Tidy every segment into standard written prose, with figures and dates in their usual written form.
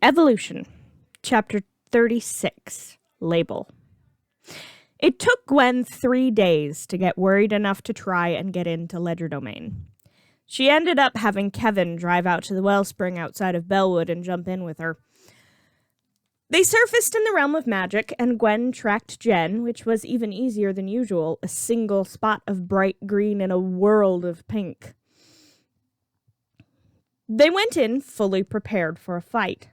Evolution, Chapter 36, Label. It took Gwen 3 days to get worried enough to try and get into Legerdemain. She ended up having Kevin drive out to the wellspring outside of Bellwood and jump in with her. They surfaced in the realm of magic, and Gwen tracked Jen, which was even easier than usual, a single spot of bright green in a world of pink. They went in fully prepared for a fight.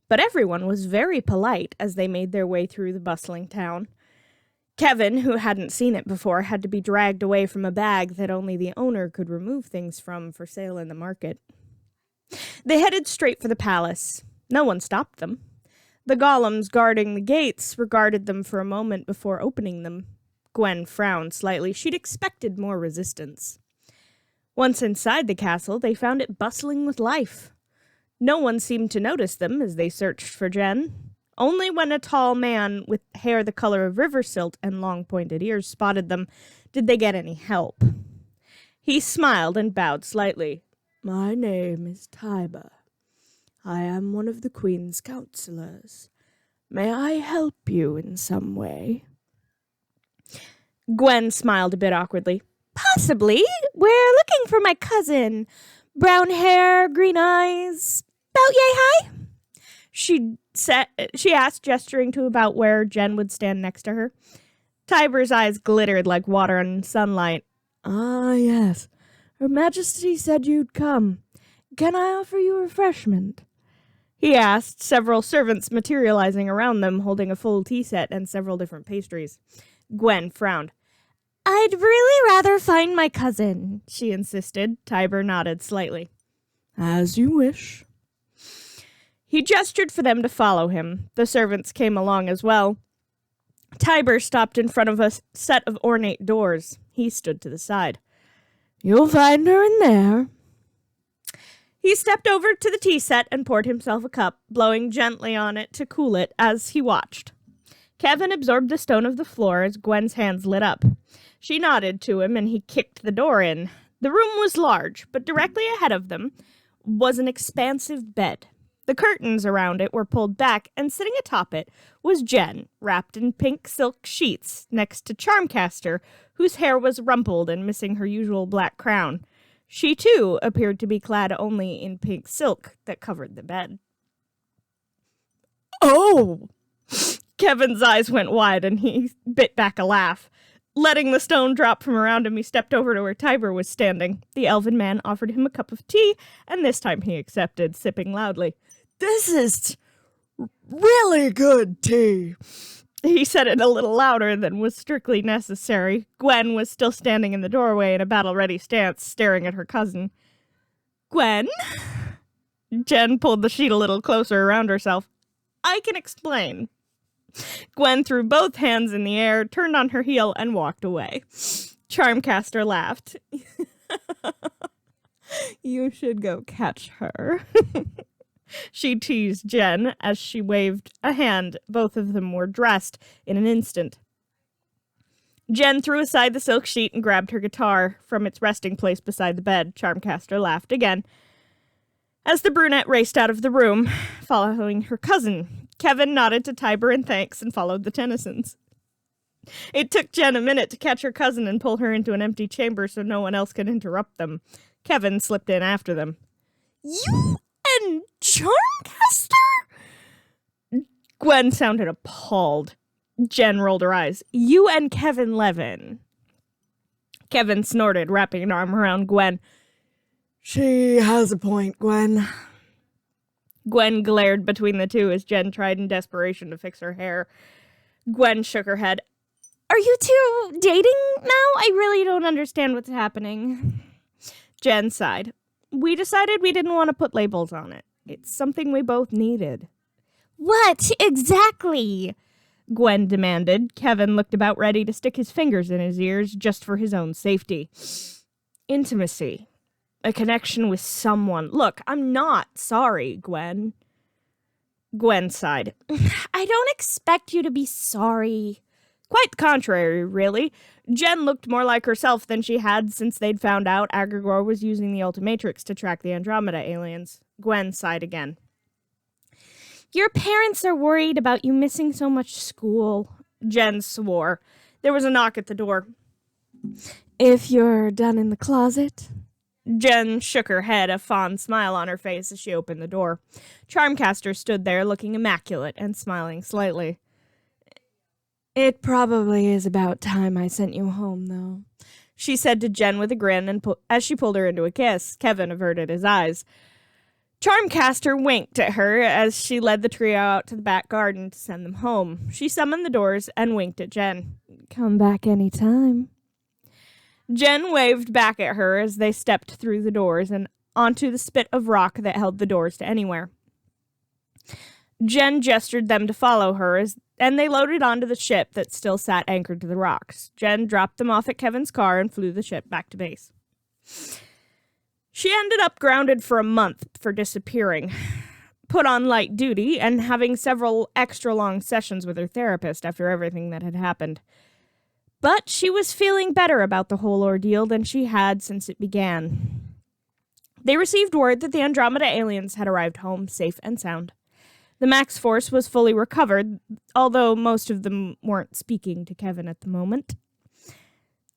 But everyone was very polite as they made their way through the bustling town. Kevin, who hadn't seen it before, had to be dragged away from a bag that only the owner could remove things from for sale in the market. They headed straight for the palace. No one stopped them. The golems guarding the gates regarded them for a moment before opening them. Gwen frowned slightly. She'd expected more resistance. Once inside the castle, they found it bustling with life. No one seemed to notice them as they searched for Jen. Only when a tall man with hair the color of river silt and long pointed ears spotted them did they get any help. He smiled and bowed slightly. "My name is Tiber. I am one of the Queen's counselors. May I help you in some way?" Gwen smiled a bit awkwardly. "Possibly. We're looking for my cousin. Brown hair, green eyes, about yay high?" She asked, gesturing to about where Jen would stand next to her. Tiber's eyes glittered like water in sunlight. "Ah, yes. Her Majesty said you'd come. Can I offer you refreshment?" He asked, several servants materializing around them, holding a full tea set and several different pastries. Gwen frowned. "I'd really rather find my cousin," she insisted. Tiber nodded slightly. "As you wish." He gestured for them to follow him. The servants came along as well. Tiber stopped in front of a set of ornate doors. He stood to the side. "You'll find her in there." He stepped over to the tea set and poured himself a cup, blowing gently on it to cool it as he watched. Kevin absorbed the stone of the floor as Gwen's hands lit up. She nodded to him and he kicked the door in. The room was large, but directly ahead of them was an expansive bed. The curtains around it were pulled back, and sitting atop it was Jen, wrapped in pink silk sheets, next to Charmcaster, whose hair was rumpled and missing her usual black crown. She, too, appeared to be clad only in pink silk that covered the bed. "Oh!" Kevin's eyes went wide, and he bit back a laugh. Letting the stone drop from around him, he stepped over to where Tiber was standing. The elven man offered him a cup of tea, and this time he accepted, sipping loudly. "This is really good tea." He said it a little louder than was strictly necessary. Gwen was still standing in the doorway in a battle-ready stance, staring at her cousin. "Gwen?" Jen pulled the sheet a little closer around herself. "I can explain." Gwen threw both hands in the air, turned on her heel, and walked away. Charmcaster laughed. "You should go catch her." She teased Jen as she waved a hand. Both of them were dressed in an instant. Jen threw aside the silk sheet and grabbed her guitar from its resting place beside the bed. Charmcaster laughed again as the brunette raced out of the room, following her cousin. Kevin nodded to Tiber in thanks and followed the Tennysons. It took Jen a minute to catch her cousin and pull her into an empty chamber so no one else could interrupt them. Kevin slipped in after them. "You and Charmcaster?" Gwen sounded appalled. Jen rolled her eyes. "You and Kevin Levin." Kevin snorted, wrapping an arm around Gwen. "She has a point, Gwen." Gwen glared between the two as Jen tried in desperation to fix her hair. Gwen shook her head. "Are you two dating now? I really don't understand what's happening." Jen sighed. "We decided we didn't want to put labels on it. It's something we both needed." "What exactly?" Gwen demanded. Kevin looked about ready to stick his fingers in his ears just for his own safety. "Intimacy. A connection with someone. Look, I'm not sorry, Gwen." Gwen sighed. "I don't expect you to be sorry." Quite the contrary, really. Jen looked more like herself than she had since they'd found out Agrigor was using the Ultimatrix to track the Andromeda aliens. Gwen sighed again. Your parents are worried about you missing so much school, Jen swore. There was a knock at the door. If you're done in the closet. Jen shook her head, a fond smile on her face as she opened the door. Charmcaster stood there looking immaculate and smiling slightly. It probably is about time I sent you home, though, she said to Jen with a grin, and as she pulled her into a kiss, Kevin averted his eyes. Charmcaster winked at her as she led the trio out to the back garden to send them home. She summoned the doors and winked at Jen. Come back any time. Jen waved back at her as they stepped through the doors and onto the spit of rock that held the doors to anywhere. Jen gestured them to follow her, and they loaded onto the ship that still sat anchored to the rocks. Jen dropped them off at Kevin's car and flew the ship back to base. She ended up grounded for a month for disappearing, put on light duty, and having several extra long sessions with her therapist after everything that had happened. But she was feeling better about the whole ordeal than she had since it began. They received word that the Andromeda aliens had arrived home safe and sound. The Max Force was fully recovered, although most of them weren't speaking to Kevin at the moment.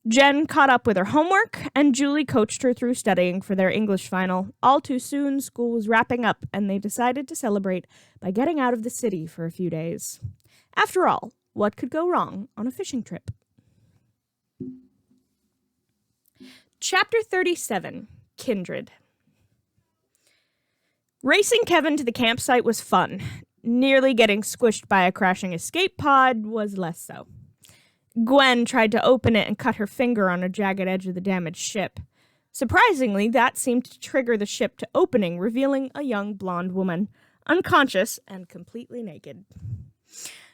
Jen caught up with her homework, and Julie coached her through studying for their English final. All too soon, school was wrapping up, and they decided to celebrate by getting out of the city for a few days. After all, what could go wrong on a fishing trip? Chapter 37, Kindred. Racing Kevin to the campsite was fun. Nearly getting squished by a crashing escape pod was less so. Gwen tried to open it and cut her finger on a jagged edge of the damaged ship. Surprisingly, that seemed to trigger the ship to opening, revealing a young blonde woman, unconscious and completely naked.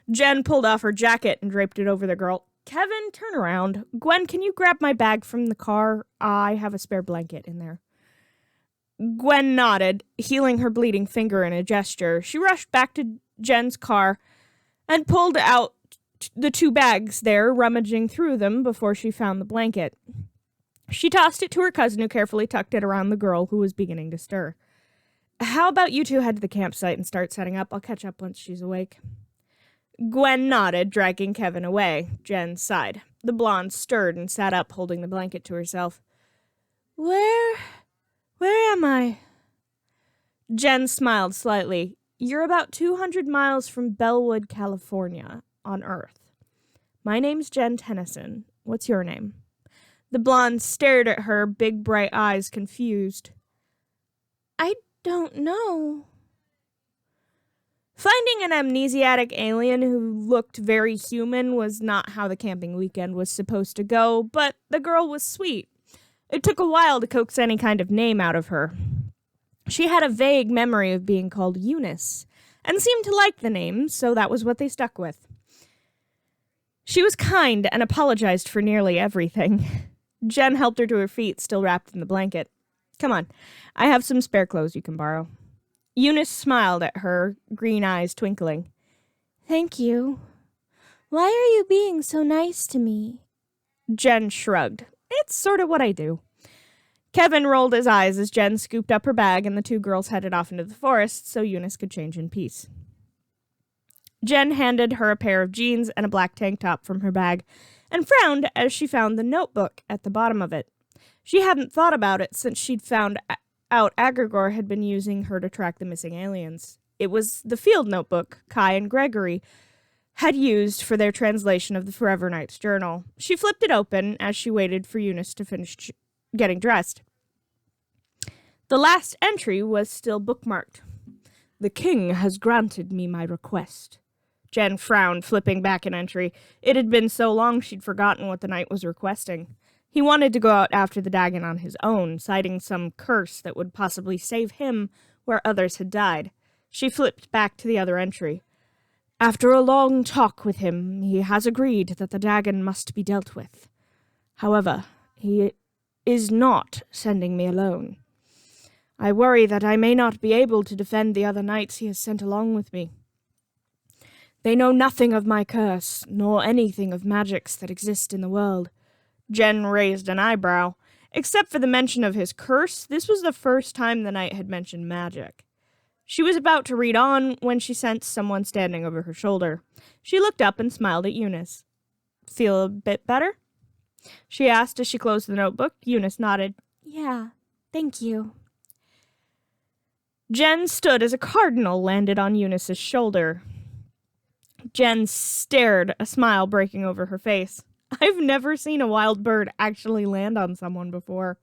Jen pulled off her jacket and draped it over the girl. Kevin, turn around. Gwen, can you grab my bag from the car? I have a spare blanket in there. Gwen nodded, healing her bleeding finger in a gesture. She rushed back to Jen's car and pulled out the two bags there, rummaging through them before she found the blanket. She tossed it to her cousin, who carefully tucked it around the girl who was beginning to stir. How about you two head to the campsite and start setting up? I'll catch up once she's awake. Gwen nodded, dragging Kevin away. Jen sighed. The blonde stirred and sat up, holding the blanket to herself. Where am I? Jen smiled slightly. You're about 200 miles from Bellwood, California, on Earth. My name's Jen Tennyson. What's your name? The blonde stared at her, big bright eyes confused. I don't know. Finding an amnesiac alien who looked very human was not how the camping weekend was supposed to go, but the girl was sweet. It took a while to coax any kind of name out of her. She had a vague memory of being called Eunice, and seemed to like the name, so that was what they stuck with. She was kind and apologized for nearly everything. Jen helped her to her feet, still wrapped in the blanket. Come on, I have some spare clothes you can borrow. Eunice smiled at her, green eyes twinkling. Thank you. Why are you being so nice to me? Jen shrugged. It's sort of what I do. Kevin rolled his eyes as Jen scooped up her bag and the two girls headed off into the forest so Eunice could change in peace. Jen handed her a pair of jeans and a black tank top from her bag and frowned as she found the notebook at the bottom of it. She hadn't thought about it since she'd found out Agregor had been using her to track the missing aliens. It was the field notebook Kai and Gregory had used for their translation of the Forever Knights journal. She flipped it open as she waited for Eunice to finish getting dressed. The last entry was still bookmarked. The king has granted me my request. Jen frowned, flipping back an entry. It had been so long she'd forgotten what the knight was requesting. He wanted to go out after the Dagon on his own, citing some curse that would possibly save him where others had died. She flipped back to the other entry. After a long talk with him, he has agreed that the Dagon must be dealt with. However, he is not sending me alone. I worry that I may not be able to defend the other knights he has sent along with me. They know nothing of my curse, nor anything of magics that exist in the world. Jen raised an eyebrow. Except for the mention of his curse, this was the first time the knight had mentioned magic. She was about to read on when she sensed someone standing over her shoulder. She looked up and smiled at Eunice. Feel a bit better? She asked as she closed the notebook. Eunice nodded. Yeah, thank you. Jen stood as a cardinal landed on Eunice's shoulder. Jen stared, a smile breaking over her face. I've never seen a wild bird actually land on someone before.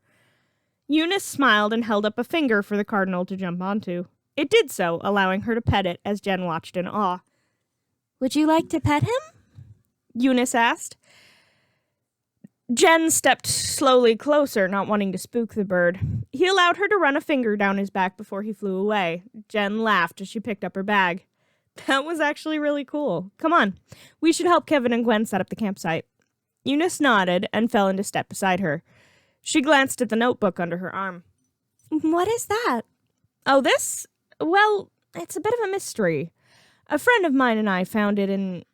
Eunice smiled and held up a finger for the cardinal to jump onto. It did so, allowing her to pet it as Jen watched in awe. Would you like to pet him? Eunice asked. Jen stepped slowly closer, not wanting to spook the bird. He allowed her to run a finger down his back before he flew away. Jen laughed as she picked up her bag. That was actually really cool. Come on, we should help Kevin and Gwen set up the campsite. Eunice nodded and fell into step beside her. She glanced at the notebook under her arm. What is that? Oh, this? Well, it's a bit of a mystery. A friend of mine and I found it in...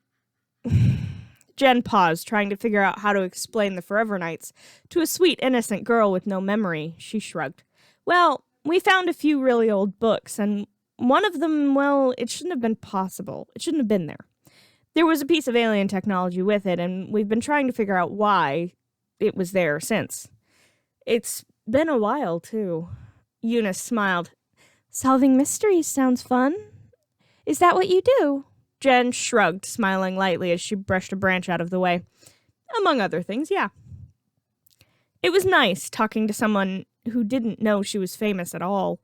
Jen paused, trying to figure out how to explain the Forever Nights to a sweet, innocent girl with no memory. She shrugged. Well, we found a few really old books, and one of them, well, it shouldn't have been possible. It shouldn't have been there. There was a piece of alien technology with it, and we've been trying to figure out why it was there since. It's been a while, too. Eunice smiled. Solving mysteries sounds fun. Is that what you do? Jen shrugged, smiling lightly as she brushed a branch out of the way. Among other things, yeah. It was nice talking to someone who didn't know she was famous at all.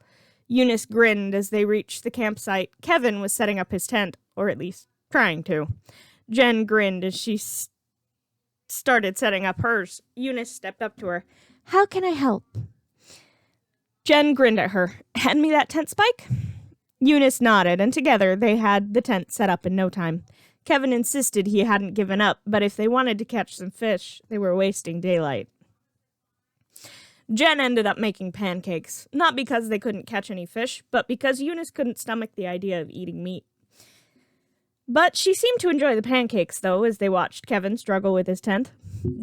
Eunice grinned as they reached the campsite. Kevin was setting up his tent, or at least trying to. Jen grinned as she started setting up hers. Eunice stepped up to her. How can I help? Jen grinned at her. Hand me that tent spike? Eunice nodded, and together they had the tent set up in no time. Kevin insisted he hadn't given up, but if they wanted to catch some fish, they were wasting daylight. Jen ended up making pancakes, not because they couldn't catch any fish, but because Eunice couldn't stomach the idea of eating meat. But she seemed to enjoy the pancakes, though, as they watched Kevin struggle with his tent.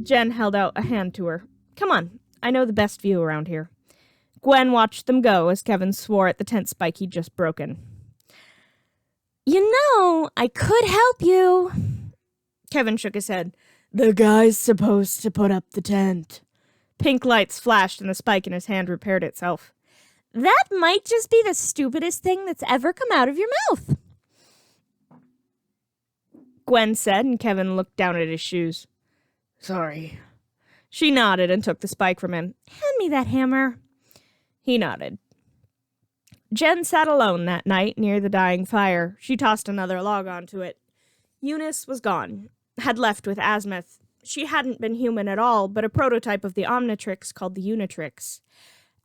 Jen held out a hand to her. Come on, I know the best view around here. Gwen watched them go as Kevin swore at the tent spike he'd just broken. You know, I could help you. Kevin shook his head. The guy's supposed to put up the tent. Pink lights flashed and the spike in his hand repaired itself. That might just be the stupidest thing that's ever come out of your mouth. Gwen said, and Kevin looked down at his shoes. Sorry. She nodded and took the spike from him. Hand me that hammer. He nodded. Jen sat alone that night near the dying fire. She tossed another log onto it. Eunice was gone, had left with Azimuth. She hadn't been human at all, but a prototype of the Omnitrix called the Unitrix.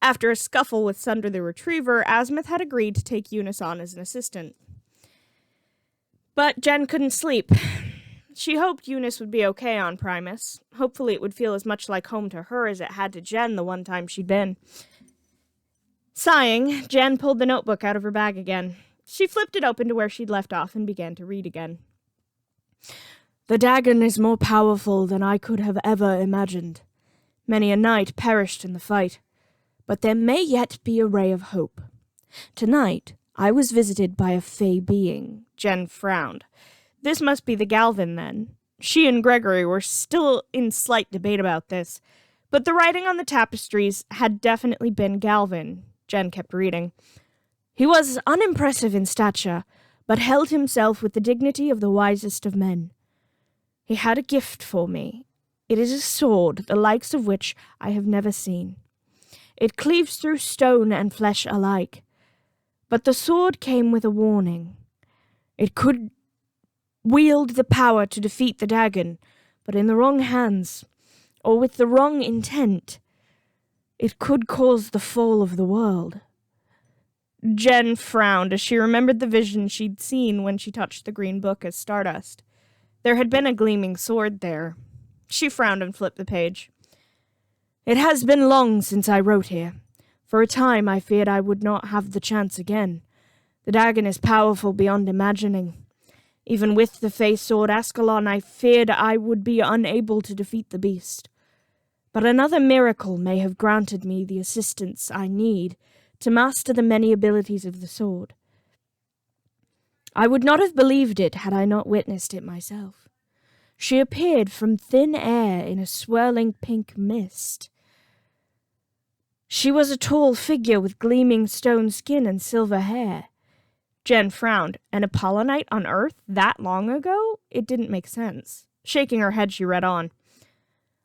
After a scuffle with Sunder the Retriever, Azimuth had agreed to take Eunice on as an assistant. But Jen couldn't sleep. She hoped Eunice would be okay on Primus. Hopefully it would feel as much like home to her as it had to Jen the one time she'd been. Sighing, Jen pulled the notebook out of her bag again. She flipped it open to where she'd left off and began to read again. The Dagon is more powerful than I could have ever imagined. Many a knight perished in the fight, but there may yet be a ray of hope. Tonight, I was visited by a fey being. Jen frowned. This must be the Galvin, then. She and Gregory were still in slight debate about this, but the writing on the tapestries had definitely been Galvin. Jen kept reading. He was unimpressive in stature, but held himself with the dignity of the wisest of men. He had a gift for me. It is a sword, the likes of which I have never seen. It cleaves through stone and flesh alike. But the sword came with a warning. It could wield the power to defeat the Dagon, but in the wrong hands, or with the wrong intent, it could cause the fall of the world. Jen frowned as she remembered the vision she'd seen when she touched the green book as stardust. There had been a gleaming sword there. She frowned and flipped the page. It has been long since I wrote here. For a time I feared I would not have the chance again. The Dagon is powerful beyond imagining. Even with the Fey Sword Ascalon, I feared I would be unable to defeat the beast. But another miracle may have granted me the assistance I need to master the many abilities of the sword. I would not have believed it had I not witnessed it myself. She appeared from thin air in a swirling pink mist. She was a tall figure with gleaming stone skin and silver hair. Jen frowned. An Apollonite on Earth that long ago? It didn't make sense. Shaking her head, she read on.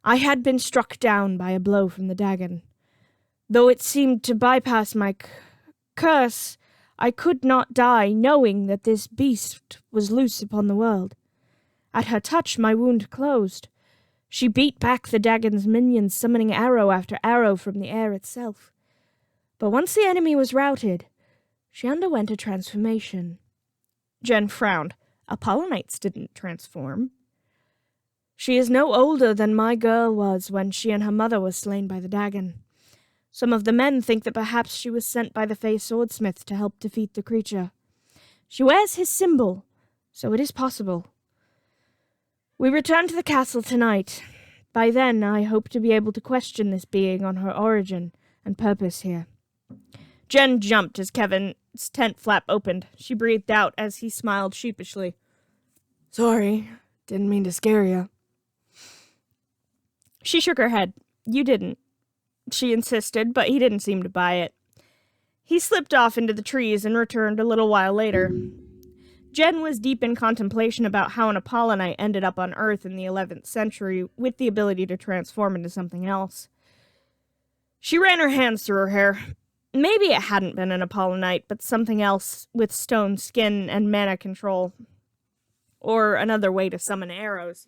I had been struck down by a blow from the Dagon. Though it seemed to bypass my curse, I could not die, knowing that this beast was loose upon the world. At her touch, my wound closed. She beat back the Dagon's minions, summoning arrow after arrow from the air itself. But once the enemy was routed, she underwent a transformation. Jen frowned. Apollonites didn't transform. She is no older than my girl was when she and her mother were slain by the Dagon. Some of the men think that perhaps she was sent by the Fey Swordsmith to help defeat the creature. She wears his symbol, so it is possible. We return to the castle tonight. By then, I hope to be able to question this being on her origin and purpose here. Jen jumped as Kevin's tent flap opened. She breathed out as he smiled sheepishly. Sorry, didn't mean to scare you. She shook her head. You didn't. She insisted, but he didn't seem to buy it. He slipped off into the trees and returned a little while later. Jen was deep in contemplation about how an Apollonite ended up on Earth in the 11th century with the ability to transform into something else. She ran her hands through her hair. Maybe it hadn't been an Apollonite, but something else with stone skin and mana control. Or another way to summon arrows.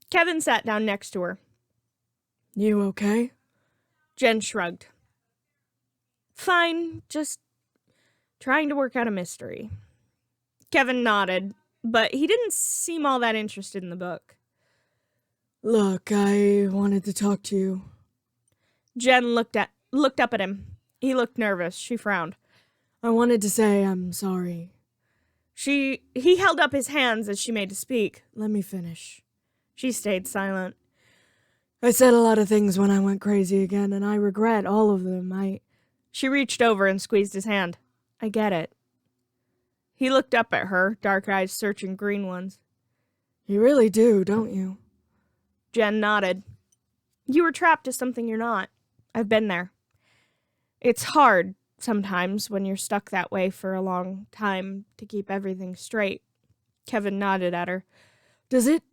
Kevin sat down next to her. You okay? Jen shrugged. Fine, just trying to work out a mystery. Kevin nodded, but he didn't seem all that interested in the book. Look, I wanted to talk to you. Jen looked up at him. He looked nervous. She frowned. I wanted to say I'm sorry. He held up his hands as she made to speak. Let me finish. She stayed silent. I said a lot of things when I went crazy again, and I regret all of them. She reached over and squeezed his hand. I get it. He looked up at her, dark eyes searching green ones. You really do, don't you? Jen nodded. You were trapped to something you're not. I've been there. It's hard, sometimes, when you're stuck that way for a long time to keep everything straight. Kevin nodded at her. Does it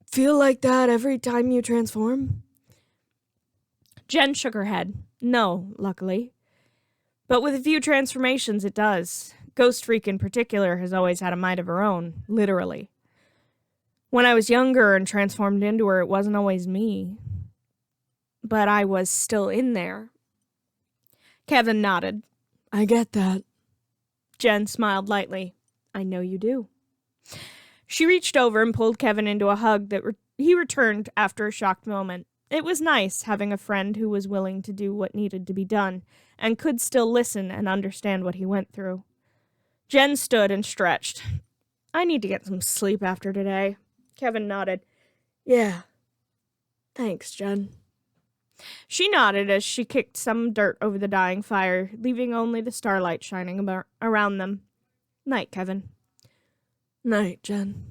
feel like that every time you transform? Jen shook her head. No, luckily. But with a few transformations, it does. Ghost Freak in particular has always had a mind of her own, literally. When I was younger and transformed into her, it wasn't always me. But I was still in there. Kevin nodded. I get that. Jen smiled lightly. I know you do. She reached over and pulled Kevin into a hug that he returned after a shocked moment. It was nice having a friend who was willing to do what needed to be done and could still listen and understand what he went through. Jen stood and stretched. I need to get some sleep after today. Kevin nodded. Yeah. Thanks, Jen. She nodded as she kicked some dirt over the dying fire, leaving only the starlight shining around them. Night, Kevin. Night, Jen.